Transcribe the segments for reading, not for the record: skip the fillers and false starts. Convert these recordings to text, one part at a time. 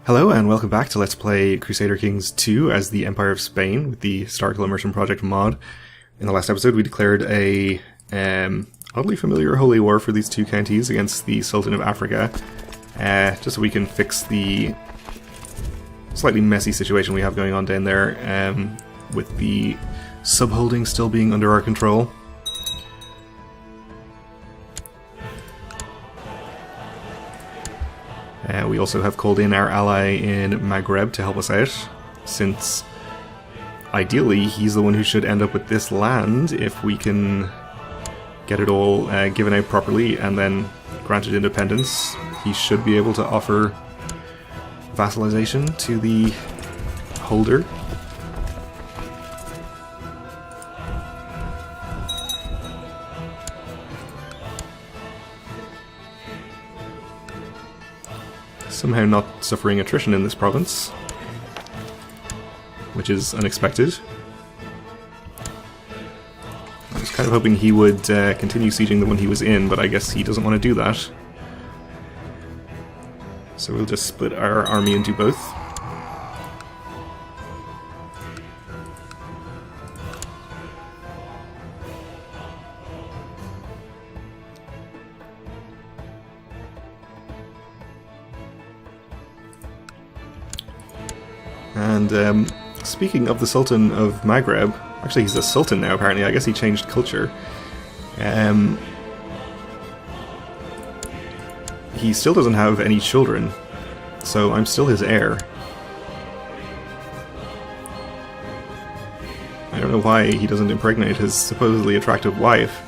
Hello and welcome back to Let's Play Crusader Kings 2 as the Empire of Spain with the Historical Immersion Project mod. In the last episode we declared a oddly familiar holy war for these two counties against the Sultan of Africa, just so we can fix the slightly messy situation we have going on down there, with the subholding still being under our control. We also have called in our ally in Maghreb to help us out, since ideally he's the one who should end up with this land if we can get it all given out properly and then granted independence. He should be able to offer vassalization to the holder. Somehow not suffering attrition in this province, which is unexpected. I was kind of hoping he would continue sieging the one he was in, but I guess he doesn't want to do that. So we'll just split our army into both. And speaking of the Sultan of Maghreb, actually he's a sultan now apparently, I guess he changed culture. He still doesn't have any children, so I'm still his heir. I don't know why he doesn't impregnate his supposedly attractive wife.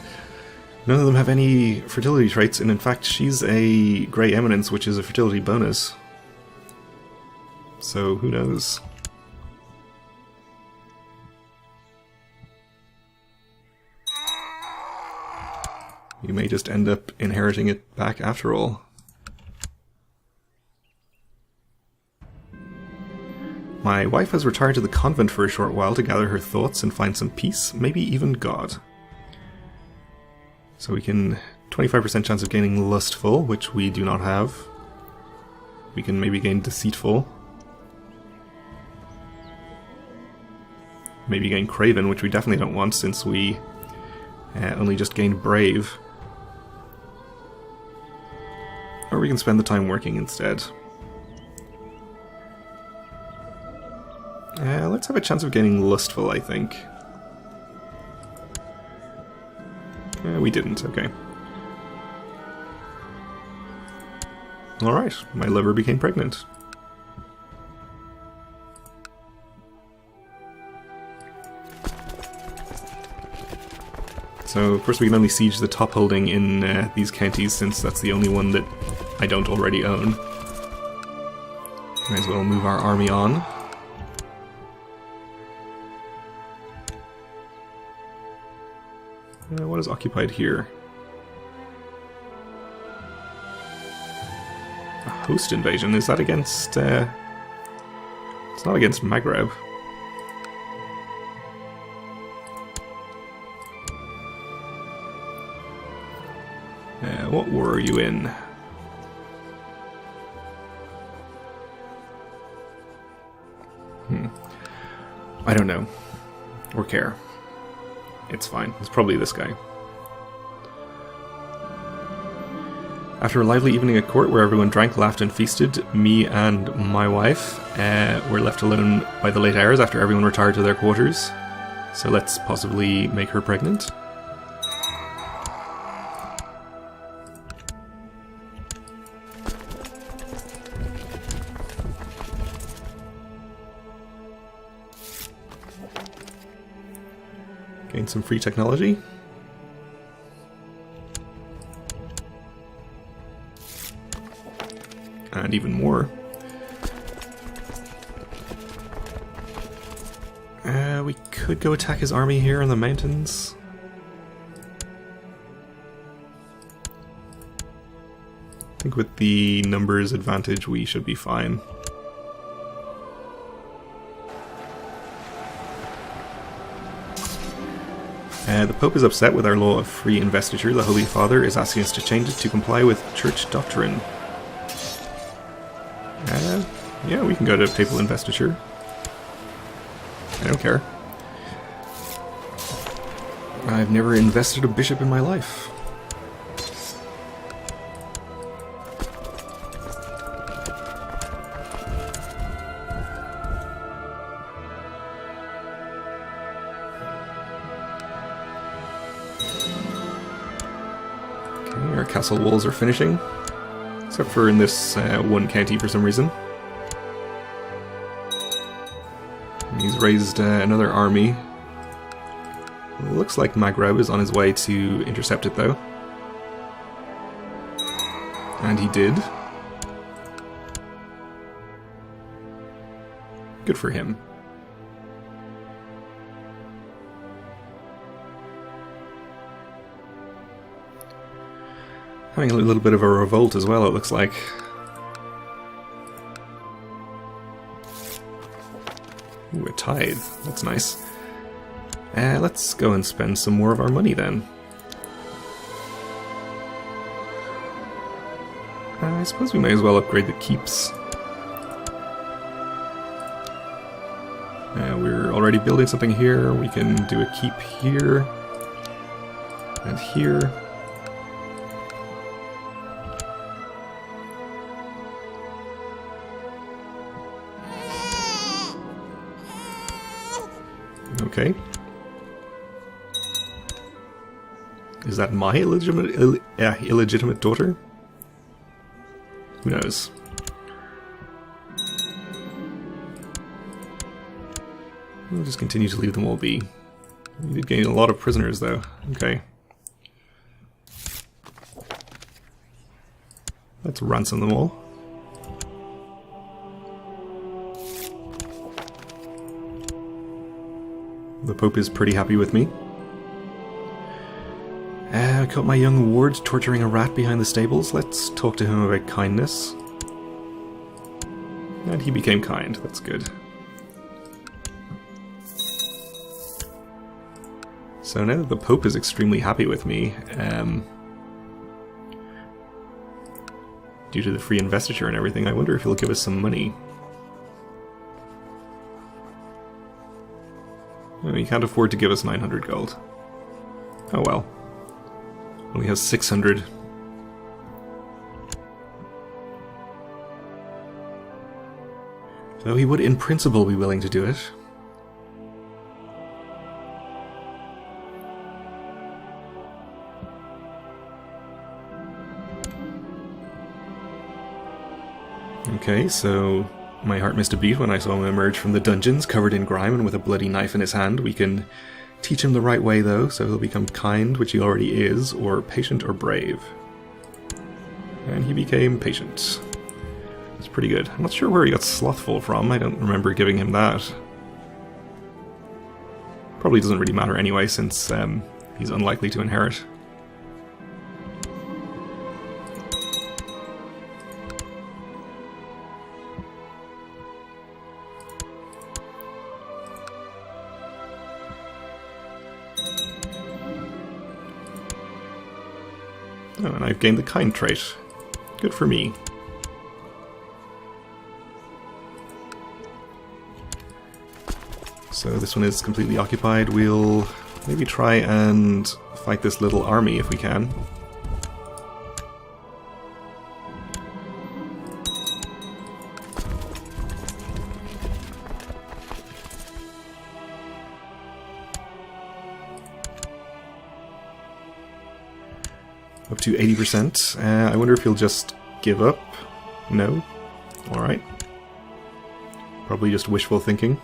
None of them have any fertility traits, and in fact she's a Grey Eminence, which is a fertility bonus. So who knows? You may just end up inheriting it back after all. My wife has retired to the convent for a short while to gather her thoughts and find some peace, maybe even God. So we can 25% chance of gaining lustful, which we do not have. We can maybe gain deceitful. Maybe gain craven, which we definitely don't want since we only just gained brave. Or we can spend the time working instead. Let's have a chance of gaining lustful, I think. We didn't, okay. Alright, my lover became pregnant. So, of course, we can only siege the top holding in these counties, since that's the only one that I don't already own. Might as well move our army on. What is occupied here? A host invasion? Is that against... It's not against Maghreb. What war are you in? I don't know. Or care. It's fine. It's probably this guy. After a lively evening at court where everyone drank, laughed and feasted, me and my wife were left alone by the late hours after everyone retired to their quarters. So let's possibly make her pregnant. Gain some free technology. And even more. We could go attack his army here in the mountains. I think with the numbers advantage we should be fine. The Pope is upset with our law of free investiture. The Holy Father is asking us to change it to comply with church doctrine. Yeah, we can go to papal investiture. I don't care. I've never invested a bishop in my life. Okay, our castle walls are finishing. Except for in this one county for some reason. He's raised another army. Looks like Maghreb is on his way to intercept it, though. And he did. Good for him. Having a little bit of a revolt as well, it looks like. Ooh, a tithe. That's nice. Let's go and spend some more of our money then. I suppose we may as well upgrade the keeps. We're already building something here. We can do a keep here. And here. Okay. Is that my illegitimate daughter? Who knows? We'll just continue to leave them all be. We did gain a lot of prisoners, though. Okay. Let's ransom them all. The Pope is pretty happy with me. I caught my young ward torturing a rat behind the stables. Let's talk to him about kindness. And he became kind. That's good. So now that the Pope is extremely happy with me, due to the free investiture and everything, I wonder if he'll give us some money. Oh, he can't afford to give us 900 gold. Oh well. Only has 600. So he would in principle be willing to do it. Okay, so my heart missed a beat when I saw him emerge from the dungeons, covered in grime and with a bloody knife in his hand. We can teach him the right way, though, so he'll become kind, which he already is, or patient or brave. And he became patient. It's pretty good. I'm not sure where he got slothful from. I don't remember giving him that. Probably doesn't really matter anyway, since he's unlikely to inherit. Oh, and I've gained the kind trait. Good for me. So this one is completely occupied. We'll maybe try and fight this little army if we can. Up to 80%. I wonder if he'll just give up. No? Alright. Probably just wishful thinking.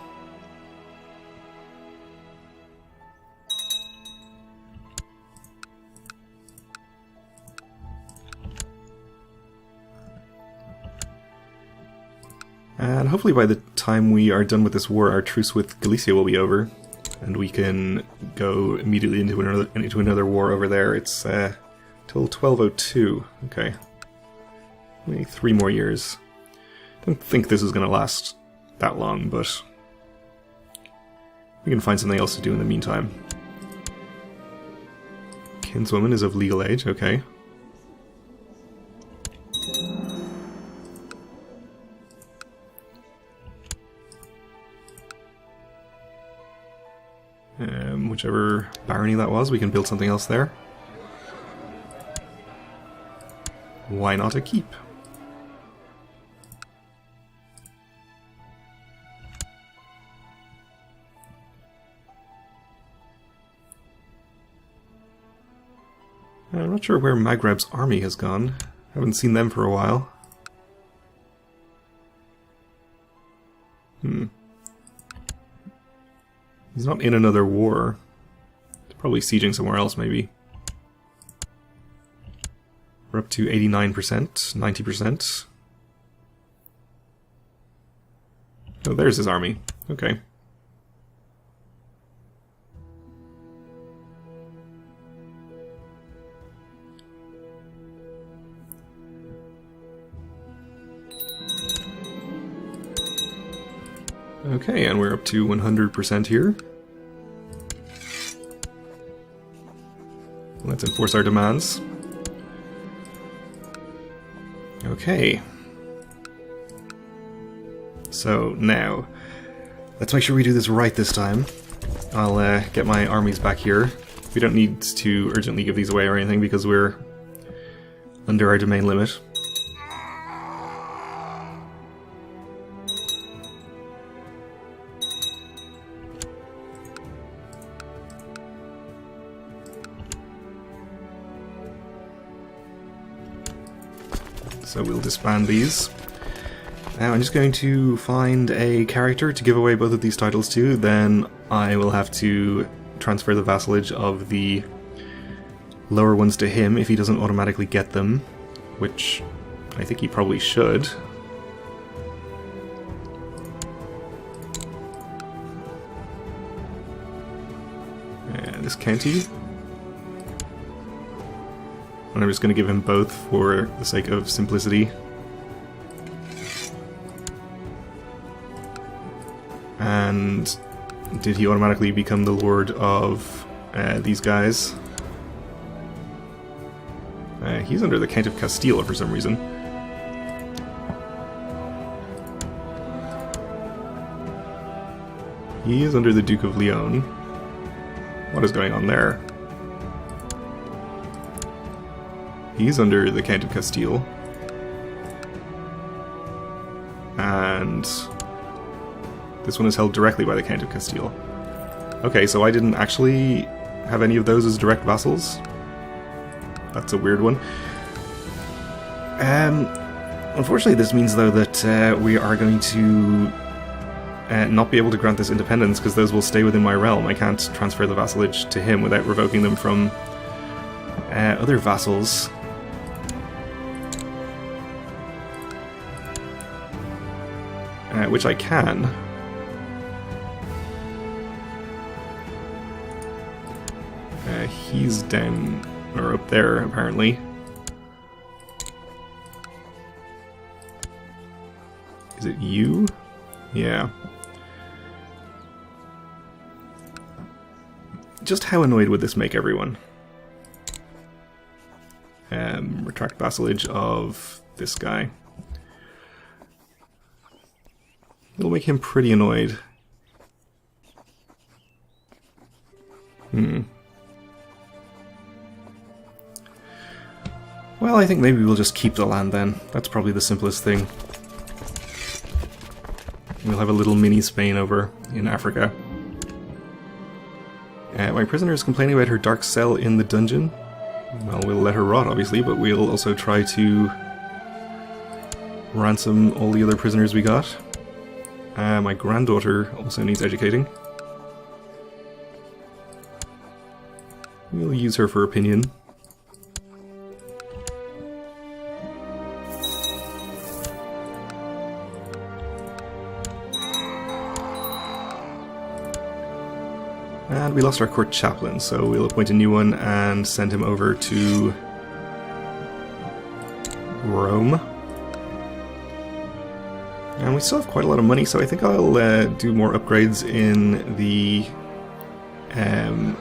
And hopefully by the time we are done with this war, our truce with Galicia will be over. And we can go immediately into another war over there. It's till 1202. Okay. Maybe 3 more years. Don't think this is going to last that long, but we can find something else to do in the meantime. Kinswoman is of legal age, okay. Whichever barony that was, we can build something else there. Why not a keep? I'm not sure where Maghreb's army has gone. Haven't seen them for a while. He's not in another war. He's probably sieging somewhere else, maybe. We're up to 89%, 90%. Oh, there's his army. Okay. Okay, and we're up to 100% here. Let's enforce our demands. Okay. So now, let's make sure we do this right this time. I'll get my armies back here. We don't need to urgently give these away or anything because we're under our domain limit. So we'll disband these. Now I'm just going to find a character to give away both of these titles to, then I will have to transfer the vassalage of the lower ones to him if he doesn't automatically get them, which I think he probably should. This county. And I'm just going to give him both for the sake of simplicity. And did he automatically become the lord of these guys? He's under the Count of Castile for some reason. He is under the Duke of Leon. What is going on there? He's under the Count of Castile. And this one is held directly by the Count of Castile. Okay, so I didn't actually have any of those as direct vassals. That's a weird one. Unfortunately, this means, though, that we are going to not be able to grant this independence, because those will stay within my realm. I can't transfer the vassalage to him without revoking them from other vassals. Which I can. He's down, or up there, apparently. Is it you? Yeah. Just how annoyed would this make everyone? Retract vassalage of this guy. It'll make him pretty annoyed. Well, I think maybe we'll just keep the land then. That's probably the simplest thing. We'll have a little mini Spain over in Africa. My prisoner is complaining about her dark cell in the dungeon. Well, we'll let her rot, obviously, but we'll also try to ransom all the other prisoners we got. My granddaughter also needs educating. We'll use her for opinion. And we lost our court chaplain, so we'll appoint a new one and send him over to Rome. And we still have quite a lot of money, so I think I'll do more upgrades in the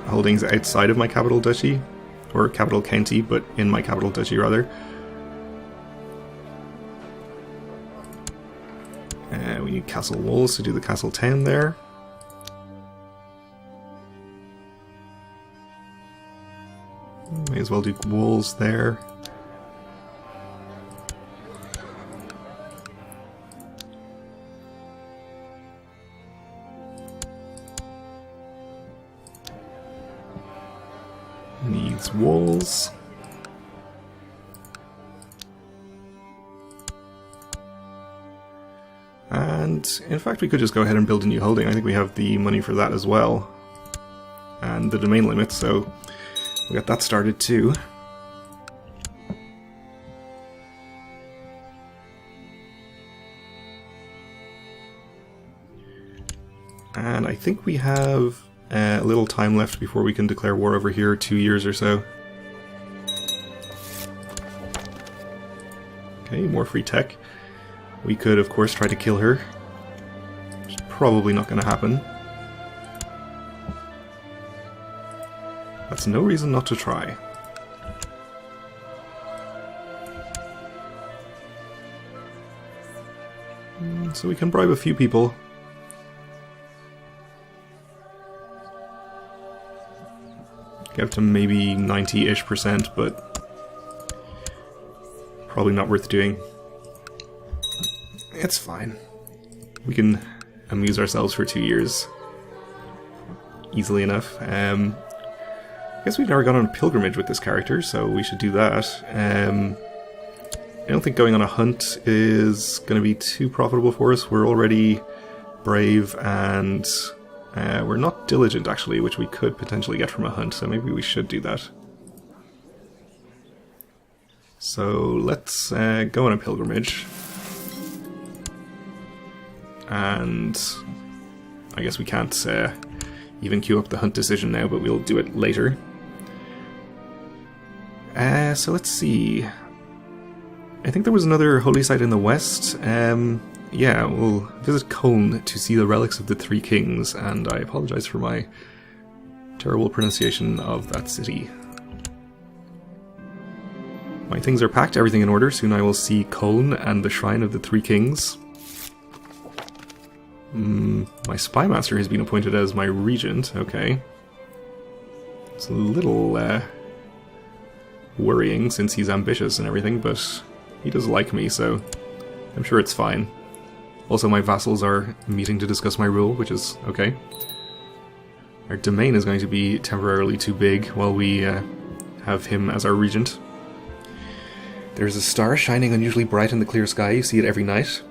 holdings outside of my capital duchy, or capital county, but in my capital duchy rather. We need castle walls to do the castle town there. well do walls there. Needs walls. And in fact we could just go ahead and build a new holding. I think we have the money for that as well. And the domain limit, so we got that started too. And I think we have a little time left before we can declare war over here, 2 years or so. Okay, more free tech. We could, of course, try to kill her, which is probably not going to happen. That's no reason not to try. So we can bribe a few people. Get up to maybe 90-ish%, but probably not worth doing. It's fine. We can amuse ourselves for 2 years. Easily enough. I guess we've never gone on a pilgrimage with this character, so we should do that. I don't think going on a hunt is going to be too profitable for us. We're already brave and we're not diligent, actually, which we could potentially get from a hunt, so maybe we should do that. So let's go on a pilgrimage. And I guess we can't even queue up the hunt decision now, but we'll do it later. So let's see. I think there was another holy site in the west. Yeah, we'll visit Cone to see the relics of the Three Kings, and I apologize for my terrible pronunciation of that city. My things are packed, everything in order. Soon I will see Cone and the Shrine of the Three Kings. My spy master has been appointed as my regent. Okay. It's a little worrying since he's ambitious and everything, but he does like me, so I'm sure it's fine. Also, my vassals are meeting to discuss my rule, which is okay. Our domain is going to be temporarily too big while we have him as our regent. There's a star shining unusually bright in the clear sky. You see it every night.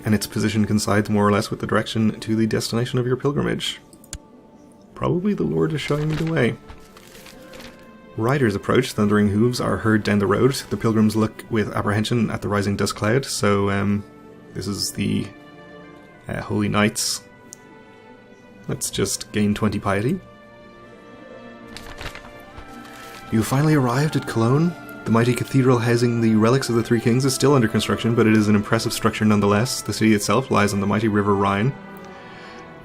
And its position coincides more or less with the direction to the destination of your pilgrimage. Probably the Lord is showing me the way. Riders approach, thundering hooves are heard down the road. The pilgrims look with apprehension at the rising dust cloud, so this is the Holy Knights. Let's just gain 20 piety. You have finally arrived at Cologne. The mighty cathedral housing the relics of the Three Kings is still under construction, but it is an impressive structure nonetheless. The city itself lies on the mighty river Rhine,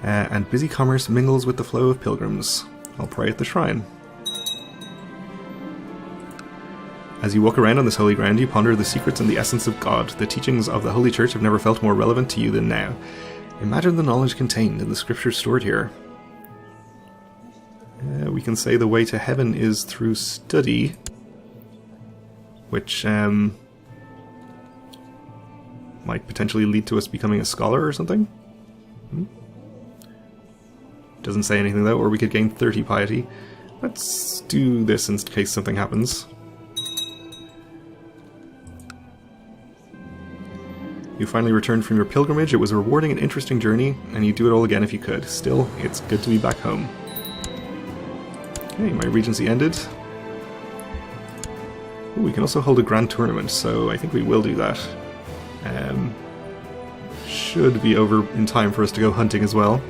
and busy commerce mingles with the flow of pilgrims. I'll pray at the shrine. As you walk around on this holy ground, you ponder the secrets and the essence of God. The teachings of the Holy Church have never felt more relevant to you than now. Imagine the knowledge contained in the scriptures stored here. We can say the way to heaven is through study, which might potentially lead to us becoming a scholar or something. Doesn't say anything though, or we could gain 30 piety. Let's do this in case something happens. You finally returned from your pilgrimage. It was a rewarding and interesting journey, and you'd do it all again if you could. Still, it's good to be back home. Okay, my regency ended. Ooh, we can also hold a grand tournament, so I think we will do that. Should be over in time for us to go hunting as well.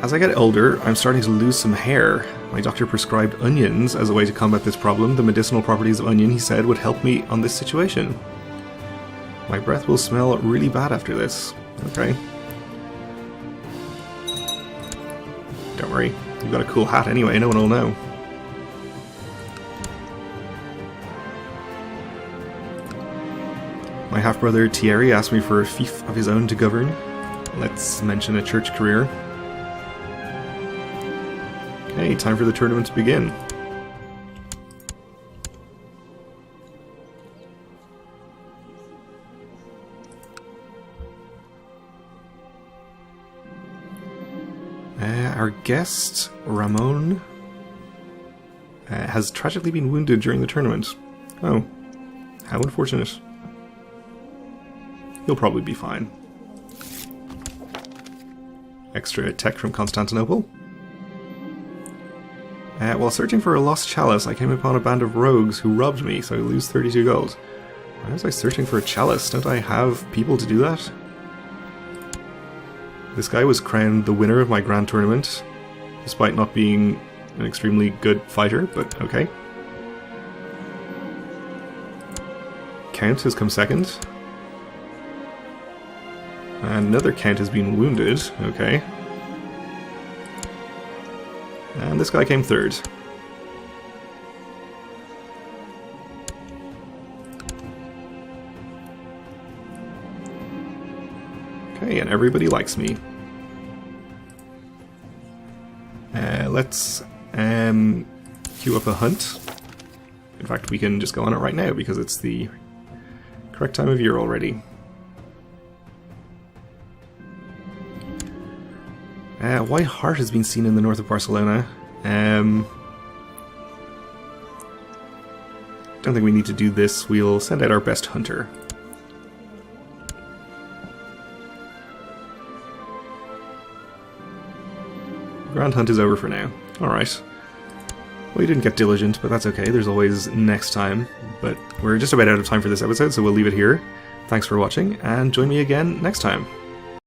As I get older, I'm starting to lose some hair. My doctor prescribed onions as a way to combat this problem. The medicinal properties of onion, he said, would help me on this situation. My breath will smell really bad after this. Okay. Don't worry. You've got a cool hat anyway, no one will know. My half-brother Thierry asked me for a fief of his own to govern. Let's mention a church career. Okay, time for the tournament to begin. Our guest, Ramon, has tragically been wounded during the tournament. Oh, how unfortunate. He'll probably be fine. Extra tech from Constantinople. While searching for a lost chalice, I came upon a band of rogues who robbed me, so I lose 32 gold. Why was I searching for a chalice? Don't I have people to do that? This guy was crowned the winner of my grand tournament, despite not being an extremely good fighter, but okay. Count has come second. Another Count has been wounded, okay. And this guy came third. Okay, and everybody likes me. Let's queue up a hunt. In fact, we can just go on it right now because it's the correct time of year already. White Hart has been seen in the north of Barcelona. Don't think we need to do this. We'll send out our best hunter. Grand Hunt is over for now. Alright. Well, you didn't get diligent, but that's okay. There's always next time. But we're just about out of time for this episode, so we'll leave it here. Thanks for watching, and join me again next time.